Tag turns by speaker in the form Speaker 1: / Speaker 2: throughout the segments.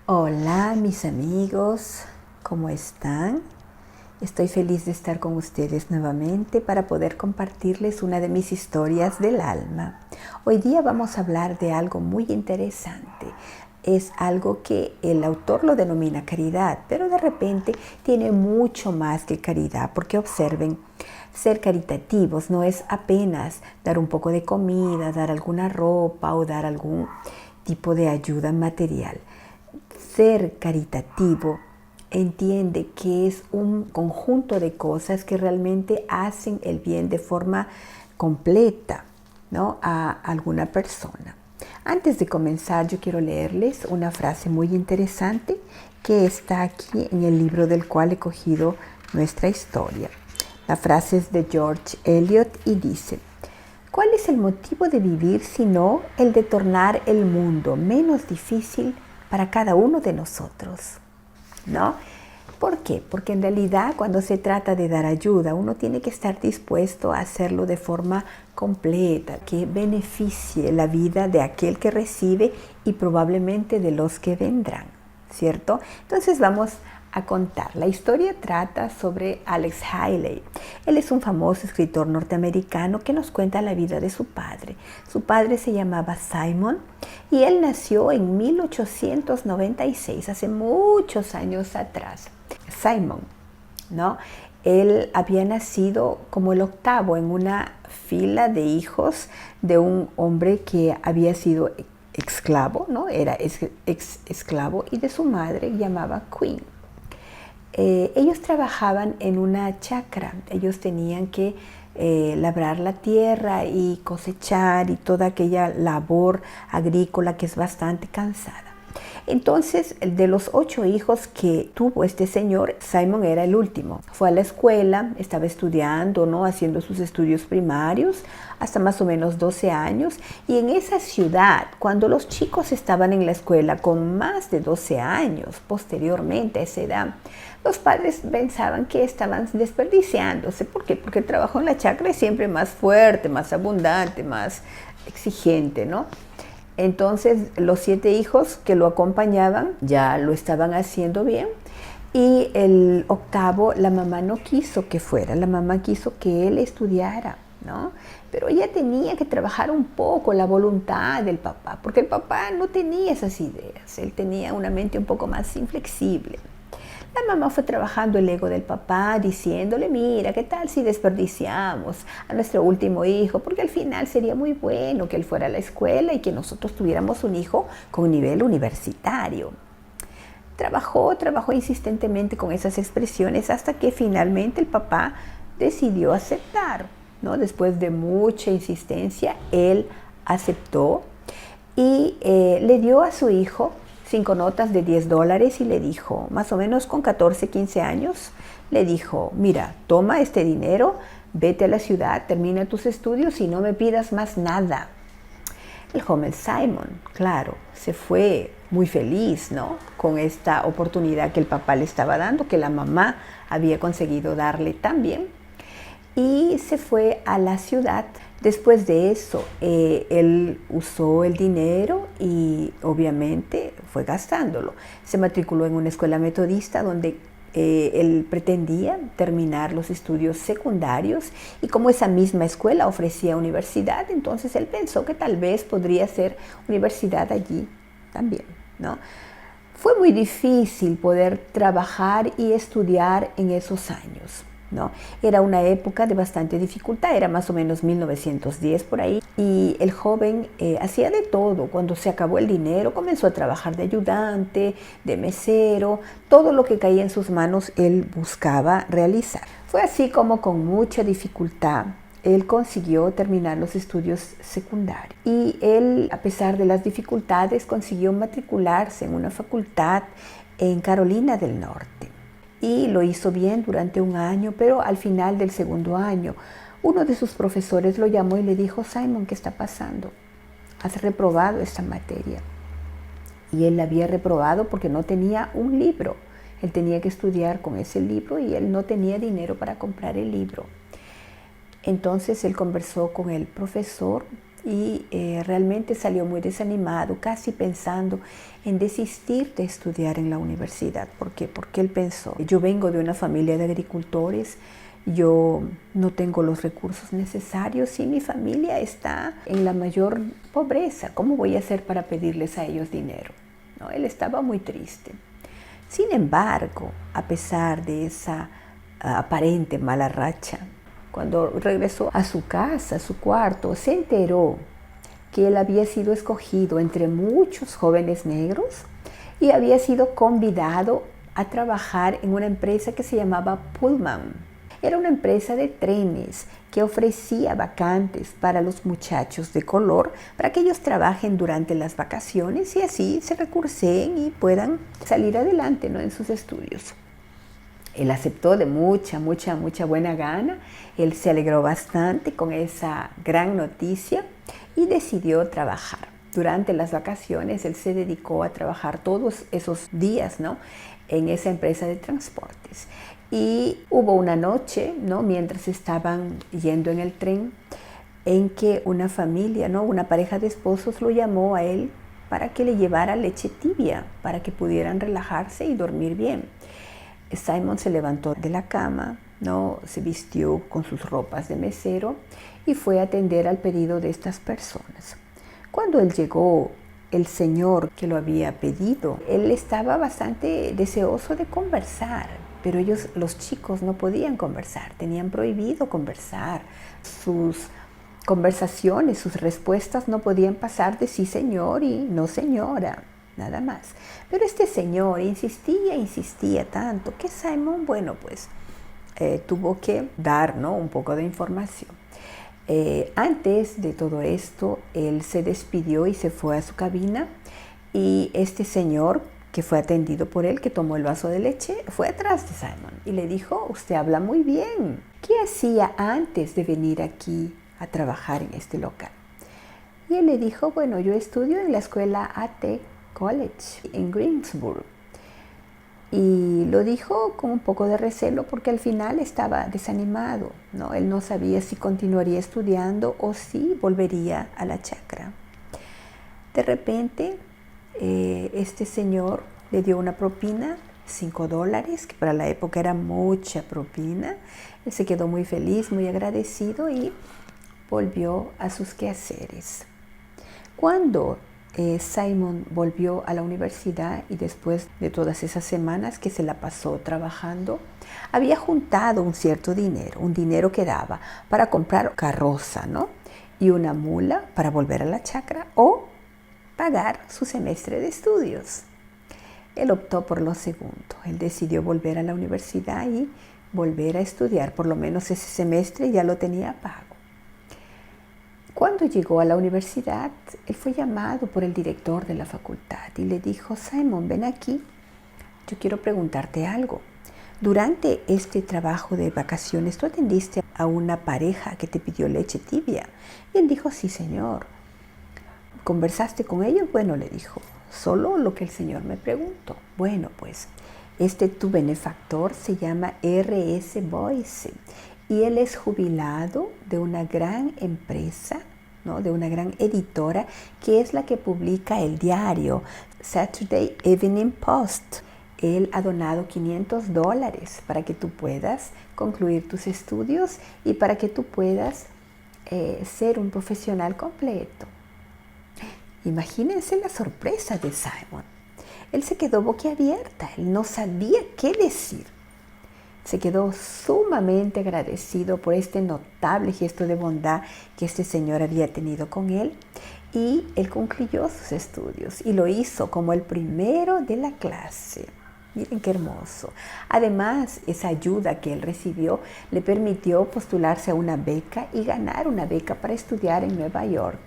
Speaker 1: Hola mis amigos, ¿cómo están? Estoy feliz de estar con ustedes nuevamente para poder compartirles una de mis historias del alma. Hoy día vamos a hablar de algo muy interesante. Es algo que el autor lo denomina caridad, pero de repente tiene mucho más que caridad, porque observen, ser caritativos no es apenas dar un poco de comida, dar alguna ropa o dar algún tipo de ayuda material. Ser caritativo entiende que es un conjunto de cosas que realmente hacen el bien de forma completa, ¿no?, a alguna persona. Antes de comenzar, yo quiero leerles una frase muy interesante que está aquí en el libro del cual he cogido nuestra historia. La frase es de George Eliot y dice: ¿cuál es el motivo de vivir sino el de tornar el mundo menos difícil para cada uno de nosotros? ¿No? ¿Por qué? Porque en realidad cuando se trata de dar ayuda, uno tiene que estar dispuesto a hacerlo de forma completa, que beneficie la vida de aquel que recibe y probablemente de los que vendrán, ¿cierto? Entonces vamos a contar. La historia trata sobre Alex Haley. Él es un famoso escritor norteamericano que nos cuenta la vida de su padre. Su padre se llamaba Simon y él nació en 1896, hace muchos años atrás. Simon, ¿no? Él había nacido como el octavo en una fila de hijos de un hombre que había sido esclavo, ¿no? Era esclavo, y de su madre llamaba Queen. Ellos trabajaban en una chacra, ellos tenían que labrar la tierra y cosechar y toda aquella labor agrícola que es bastante cansada. Entonces, de los 8 hijos que tuvo este señor, Simon era el último. Fue a la escuela, estaba estudiando, ¿no?, haciendo sus estudios primarios hasta más o menos 12 años. Y en esa ciudad, cuando los chicos estaban en la escuela con más de 12 años, posteriormente a esa edad, los padres pensaban que estaban desperdiciándose. ¿Por qué? Porque el trabajo en la chacra es siempre más fuerte, más abundante, más exigente, ¿no? Entonces los 7 hijos que lo acompañaban ya lo estaban haciendo bien, y el octavo, la mamá no quiso que fuera, la mamá quiso que él estudiara, ¿no? Pero ella tenía que trabajar un poco la voluntad del papá, porque el papá no tenía esas ideas, él tenía una mente un poco más inflexible. La mamá fue trabajando el ego del papá, diciéndole: mira, ¿qué tal si desperdiciamos a nuestro último hijo? Porque al final sería muy bueno que él fuera a la escuela y que nosotros tuviéramos un hijo con nivel universitario. Trabajó insistentemente con esas expresiones hasta que finalmente el papá decidió aceptar, ¿no? Después de mucha insistencia, él aceptó y le dio a su hijo 5 notas de $10 y le dijo, más o menos con 14, 15 años, le dijo: mira, toma este dinero, vete a la ciudad, termina tus estudios y no me pidas más nada. El joven Simon, claro, se fue muy feliz, ¿no?, con esta oportunidad que el papá le estaba dando, que la mamá había conseguido darle también, y se fue a la ciudad. Después de eso, él usó el dinero y obviamente fue gastándolo. Se matriculó en una escuela metodista donde él pretendía terminar los estudios secundarios, y como esa misma escuela ofrecía universidad, entonces él pensó que tal vez podría ser universidad allí también, ¿no? Fue muy difícil poder trabajar y estudiar en esos años, ¿no? Era una época de bastante dificultad, era más o menos 1910 por ahí, y el joven hacía de todo. Cuando se acabó el dinero, comenzó a trabajar de ayudante, de mesero, todo lo que caía en sus manos él buscaba realizar. Fue así como con mucha dificultad él consiguió terminar los estudios secundarios, y él, a pesar de las dificultades, consiguió matricularse en una facultad en Carolina del Norte. Y lo hizo bien durante un año, pero al final del segundo año, uno de sus profesores lo llamó y le dijo: Simon, ¿qué está pasando? Has reprobado esta materia. Y él la había reprobado porque no tenía un libro. Él tenía que estudiar con ese libro y él no tenía dinero para comprar el libro. Entonces él conversó con el profesor y realmente salió muy desanimado, casi pensando en desistir de estudiar en la universidad. ¿Por qué? Porque él pensó, yo vengo de una familia de agricultores, yo no tengo los recursos necesarios y mi familia está en la mayor pobreza. ¿Cómo voy a hacer para pedirles a ellos dinero? ¿No? Él estaba muy triste. Sin embargo, a pesar de esa aparente mala racha, cuando regresó a su casa, a su cuarto, se enteró que él había sido escogido entre muchos jóvenes negros y había sido convidado a trabajar en una empresa que se llamaba Pullman. Era una empresa de trenes que ofrecía vacantes para los muchachos de color para que ellos trabajen durante las vacaciones y así se recursen y puedan salir adelante, ¿no?, en sus estudios. Él aceptó de mucha buena gana. Él se alegró bastante con esa gran noticia y decidió trabajar. Durante las vacaciones él se dedicó a trabajar todos esos días, ¿no?, en esa empresa de transportes. Y hubo una noche, ¿no?, mientras estaban yendo en el tren, en que una familia, ¿no?, una pareja de esposos lo llamó a él para que le llevara leche tibia, para que pudieran relajarse y dormir bien. Simon se levantó de la cama, ¿no?, se vistió con sus ropas de mesero y fue a atender al pedido de estas personas. Cuando él llegó, el señor que lo había pedido, él estaba bastante deseoso de conversar, pero ellos, los chicos, no podían conversar, tenían prohibido conversar. Sus conversaciones, sus respuestas no podían pasar de sí señor y no señora, nada más. Pero este señor insistía tanto que Simon, bueno, pues tuvo que dar, ¿no?, un poco de información. Antes de todo esto, él se despidió y se fue a su cabina y este señor que fue atendido por él, que tomó el vaso de leche, fue atrás de Simon y le dijo, usted habla muy bien. ¿Qué hacía antes de venir aquí a trabajar en este local? Y él le dijo, bueno, yo estudio en la escuela AT College en Greensboro. Y lo dijo con un poco de recelo porque al final estaba desanimado, ¿no? Él no sabía si continuaría estudiando o si volvería a la chacra. De repente, este señor le dio una propina, $5, que para la época era mucha propina. Él se quedó muy feliz, muy agradecido y volvió a sus quehaceres. Cuando Simon volvió a la universidad y después de todas esas semanas que se la pasó trabajando, había juntado un cierto dinero, un dinero que daba para comprar carroza, ¿no?, y una mula para volver a la chacra o pagar su semestre de estudios. Él optó por lo segundo. Él decidió volver a la universidad y volver a estudiar. Por lo menos ese semestre ya lo tenía pago. Cuando llegó a la universidad, él fue llamado por el director de la facultad y le dijo, Simon, ven aquí, yo quiero preguntarte algo. Durante este trabajo de vacaciones, ¿tú atendiste a una pareja que te pidió leche tibia? Y él dijo, sí, señor. ¿Conversaste con ellos? Bueno, le dijo, solo lo que el señor me preguntó. Bueno, pues, tu benefactor se llama R.S. Boyce y él es jubilado de una gran empresa, ¿no?, de una gran editora que es la que publica el diario Saturday Evening Post. Él ha donado $500 para que tú puedas concluir tus estudios y para que tú puedas ser un profesional completo. Imagínense la sorpresa de Simon. Él se quedó boquiabierta, él no sabía qué decir. Se quedó sumamente agradecido por este notable gesto de bondad que este señor había tenido con él y él concluyó sus estudios y lo hizo como el primero de la clase. Miren qué hermoso. Además, esa ayuda que él recibió le permitió postularse a una beca y ganar una beca para estudiar en Nueva York,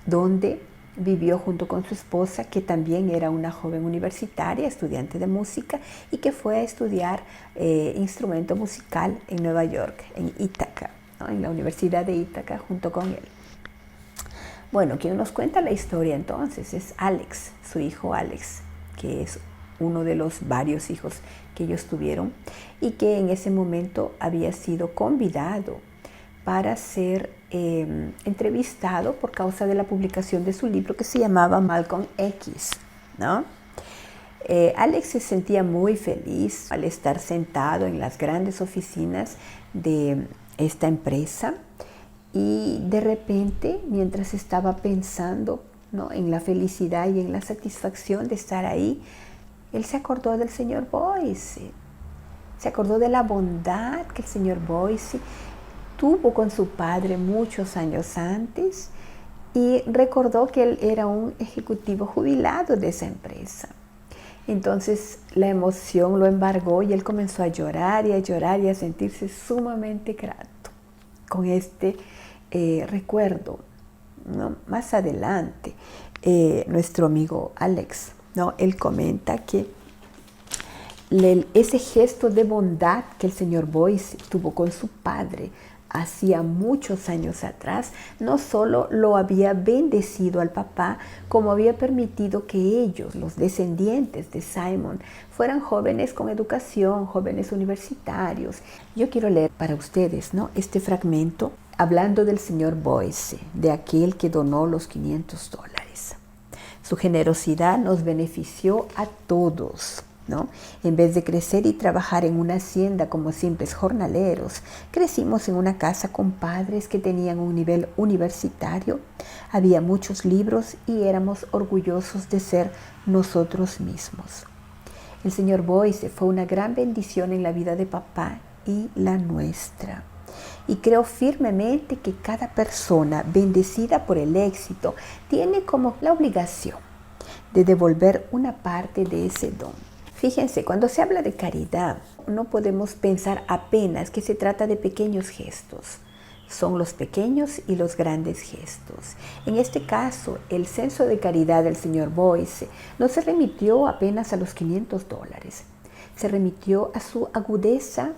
Speaker 1: donde vivió junto con su esposa, que también era una joven universitaria, estudiante de música, y que fue a estudiar instrumento musical en Nueva York, en Ítaca, ¿no?, en la Universidad de Ítaca, junto con él. Bueno, quien nos cuenta la historia entonces es Alex, su hijo Alex, que es uno de los varios hijos que ellos tuvieron y que en ese momento había sido convidado para ser entrevistado por causa de la publicación de su libro que se llamaba Malcolm X, ¿no? Alex se sentía muy feliz al estar sentado en las grandes oficinas de esta empresa y de repente, mientras estaba pensando, ¿no?, en la felicidad y en la satisfacción de estar ahí, él se acordó del señor Boyce, se acordó de la bondad que el señor Boyce tuvo con su padre muchos años antes y recordó que él era un ejecutivo jubilado de esa empresa. Entonces la emoción lo embargó y él comenzó a llorar y a sentirse sumamente grato con este recuerdo, ¿no? Más adelante, nuestro amigo Alex, ¿no?, él comenta que ese gesto de bondad que el señor Boyce tuvo con su padre hacía muchos años atrás, no solo lo había bendecido al papá, como había permitido que ellos, los descendientes de Simon, fueran jóvenes con educación, jóvenes universitarios. Yo quiero leer para ustedes, ¿no?, este fragmento hablando del señor Boyce, de aquel que donó los $500. Su generosidad nos benefició a todos, ¿no? En vez de crecer y trabajar en una hacienda como simples jornaleros, crecimos en una casa con padres que tenían un nivel universitario, había muchos libros y éramos orgullosos de ser nosotros mismos. El señor Boyce fue una gran bendición en la vida de papá y la nuestra. Y creo firmemente que cada persona bendecida por el éxito tiene como la obligación de devolver una parte de ese don. Fíjense, cuando se habla de caridad, no podemos pensar apenas que se trata de pequeños gestos. Son los pequeños y los grandes gestos. En este caso, el censo de caridad del señor Boyce no se remitió apenas a los $500. Se remitió a su agudeza,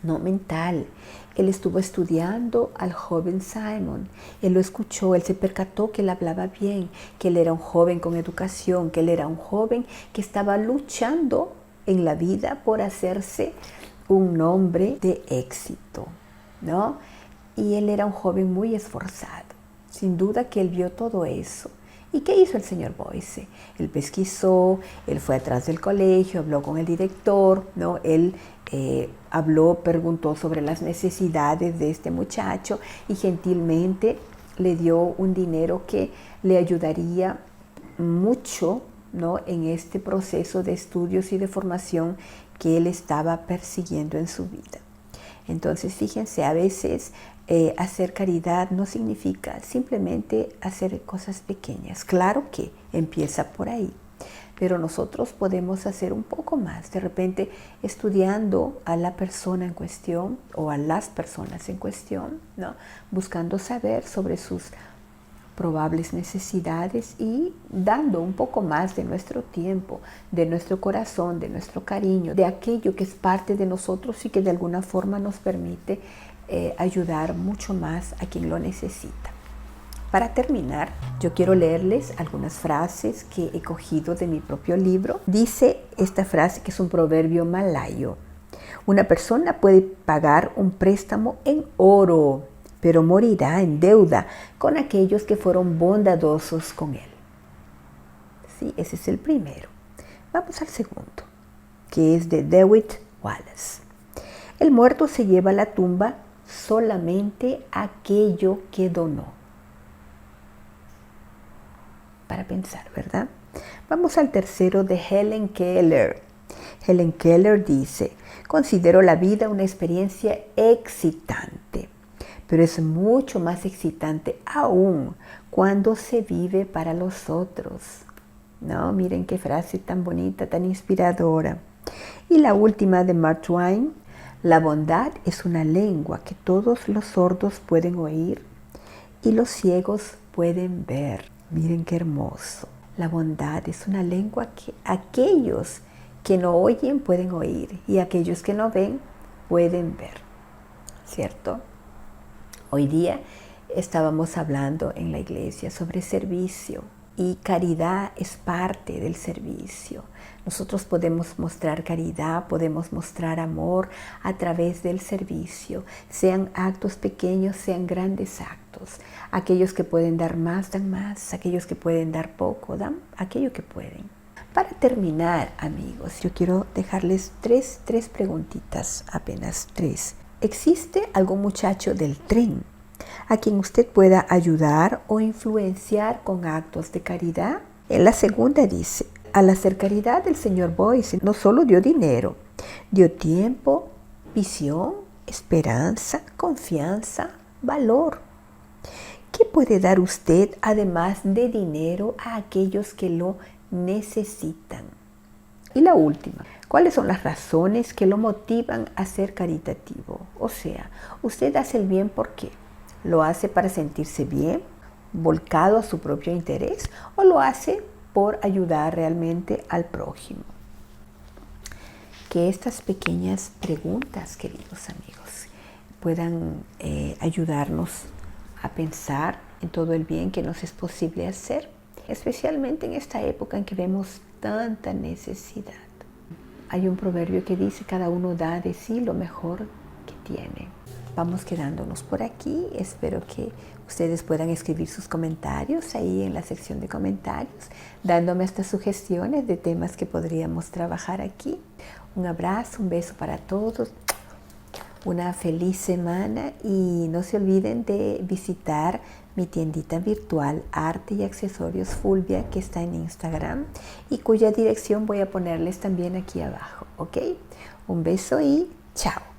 Speaker 1: no mental. Él estuvo estudiando al joven Simon. Él lo escuchó, él se percató que él hablaba bien, que él era un joven con educación, que él era un joven que estaba luchando en la vida por hacerse un hombre de éxito, ¿no? Y él era un joven muy esforzado. Sin duda que él vio todo eso. ¿Y qué hizo el señor Boyce? Él pesquisó, él fue atrás del colegio, habló con el director, ¿no? Él habló, preguntó sobre las necesidades de este muchacho y gentilmente le dio un dinero que le ayudaría mucho, ¿no?, en este proceso de estudios y de formación que él estaba persiguiendo en su vida. Entonces, fíjense, a veces hacer caridad no significa simplemente hacer cosas pequeñas. Claro que empieza por ahí, pero nosotros podemos hacer un poco más. De repente, estudiando a la persona en cuestión o a las personas en cuestión, ¿no?, buscando saber sobre sus probables necesidades y dando un poco más de nuestro tiempo, de nuestro corazón, de nuestro cariño, de aquello que es parte de nosotros y que de alguna forma nos permite ayudar mucho más a quien lo necesita. Para terminar, yo quiero leerles algunas frases que he cogido de mi propio libro. Dice esta frase, que es un proverbio malayo: una persona puede pagar un préstamo en oro, pero morirá en deuda con aquellos que fueron bondadosos con él. Sí, ese es el primero. Vamos al segundo, que es de Dewitt Wallace. El muerto se lleva a la tumba solamente aquello que donó. Para pensar, ¿verdad? Vamos al tercero, de Helen Keller. Helen Keller dice: considero la vida una experiencia excitante, pero es mucho más excitante aún cuando se vive para los otros. No, miren qué frase tan bonita, tan inspiradora. Y la última, de Mark Twain: la bondad es una lengua que todos los sordos pueden oír y los ciegos pueden ver. Miren qué hermoso. La bondad es una lengua que aquellos que no oyen pueden oír y aquellos que no ven pueden ver. ¿Cierto? Hoy día estábamos hablando en la iglesia sobre servicio. Y caridad es parte del servicio. Nosotros podemos mostrar caridad, podemos mostrar amor a través del servicio, sean actos pequeños, sean grandes actos. Aquellos que pueden dar más, dan más. Aquellos que pueden dar poco, dan aquello que pueden. Para terminar, amigos, yo quiero dejarles tres preguntitas, apenas tres. ¿Existe algún muchacho del tren a quien usted pueda ayudar o influenciar con actos de caridad? En la segunda dice, al hacer caridad el señor Boyce no solo dio dinero, dio tiempo, visión, esperanza, confianza, valor. ¿Qué puede dar usted además de dinero a aquellos que lo necesitan? Y la última, ¿cuáles son las razones que lo motivan a ser caritativo? O sea, usted hace el bien ¿por qué? ¿Lo hace para sentirse bien, volcado a su propio interés, o lo hace por ayudar realmente al prójimo? Que estas pequeñas preguntas, queridos amigos, puedan ayudarnos a pensar en todo el bien que nos es posible hacer, especialmente en esta época en que vemos tanta necesidad. Hay un proverbio que dice, cada uno da de sí lo mejor que tiene. Vamos quedándonos por aquí. Espero que ustedes puedan escribir sus comentarios ahí en la sección de comentarios, dándome estas sugestiones de temas que podríamos trabajar aquí. Un abrazo, un beso para todos. Una feliz semana y no se olviden de visitar mi tiendita virtual Arte y Accesorios Fulvia, que está en Instagram y cuya dirección voy a ponerles también aquí abajo, ¿ok? Un beso y chao.